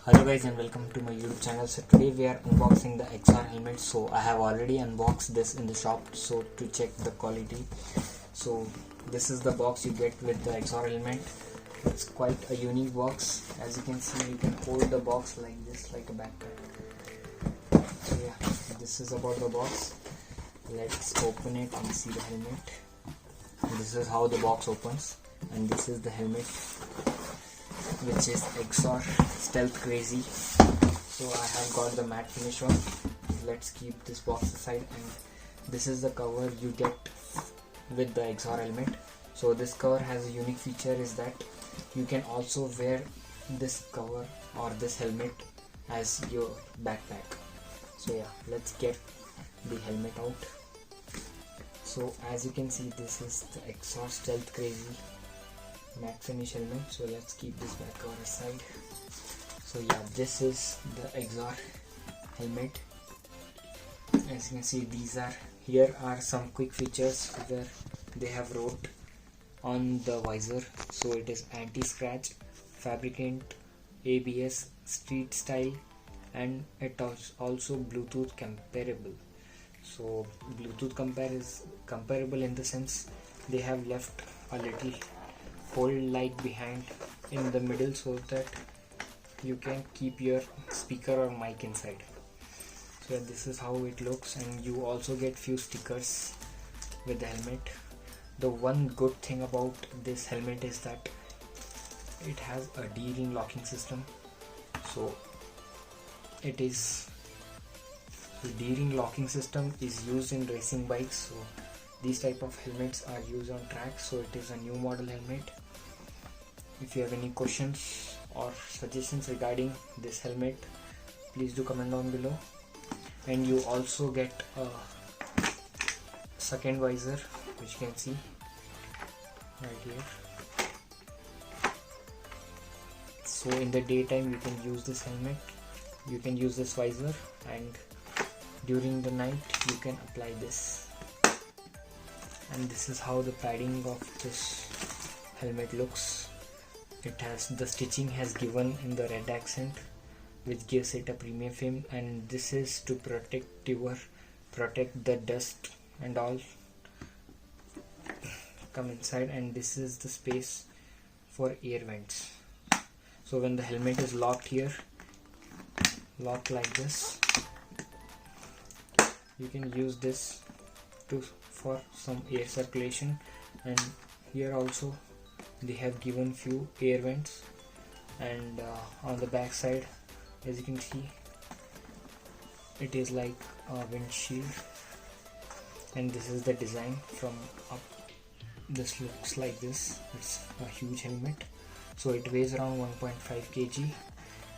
Hello guys and welcome to my YouTube channel. So today we are unboxing the Axor helmet. So I have already unboxed this in the shop, so to check the quality. So this is the box you get with the Axor helmet. It's quite a unique box. As you can see, you can hold the box like this, like a backpack. So yeah, this is about the box. Let's open it and see the helmet. This is how the box opens, and this is the helmet, which is Axor Stealth Crazy. So I have got the matte finish one. Let's keep this box aside, and this is the cover you get with the Axor helmet. So this cover has a unique feature is that you can also wear this cover or this helmet as your backpack. So yeah, let's get the helmet out. So as you can see, this is the Axor Stealth Crazy matte finish helmet. So let's keep this back cover aside. So yeah, this is the Axor helmet. As you can see, here are some quick features where they have wrote on the visor. So it is anti-scratch, fabricant, ABS, street style, and it is also Bluetooth comparable. So Bluetooth comparable in the sense they have left a little hole like behind in the middle so that you can keep your speaker or mic inside. So this is how it looks, and you also get few stickers with the helmet. The one good thing about this helmet is that it has a D-ring locking system. So it is the D-ring locking system is used in racing bikes. So these type of helmets are used on tracks. So it is a new model helmet. If you have any questions or suggestions regarding this helmet, please do comment down below. And you also get a second visor, which you can see right here. So in the daytime you can use this helmet, you can use this visor, and during the night you can apply this. And this is how the padding of this helmet looks. It has the stitching has given in the red accent, which gives it a premium feel, and this is to protect the dust and all come inside. And this is the space for air vents. So when the helmet is locked here, locked like this, you can use this for some air circulation. And here also they have given few air vents, and on the back side, as you can see, it is like a windshield. And this is the design from up. This looks like this. It's a huge helmet. So it weighs around 1.5 kg.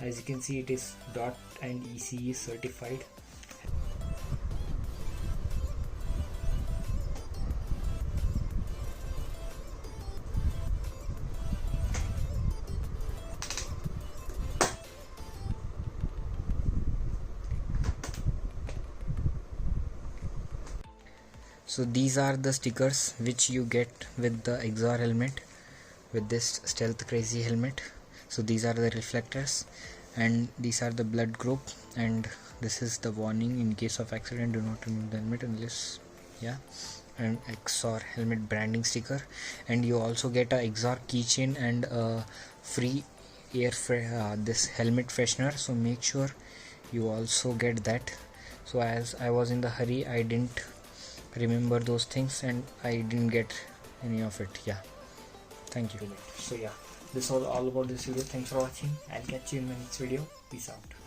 As you can see, it is DOT and ECE certified. So these are the stickers which you get with the Axor helmet, with this Stealth Crazy helmet. So these are the reflectors, and these are the blood group, and this is the warning: in case of accident, do not remove the helmet unless, yeah. And Axor helmet branding sticker, and you also get a Axor keychain and a free this helmet freshener. So make sure you also get that. So as I was in the hurry, I didn't remember those things and I didn't get any of it. Yeah, thank you. So yeah, this was all about this video. Thanks for watching. I'll catch you in my next video. Peace out.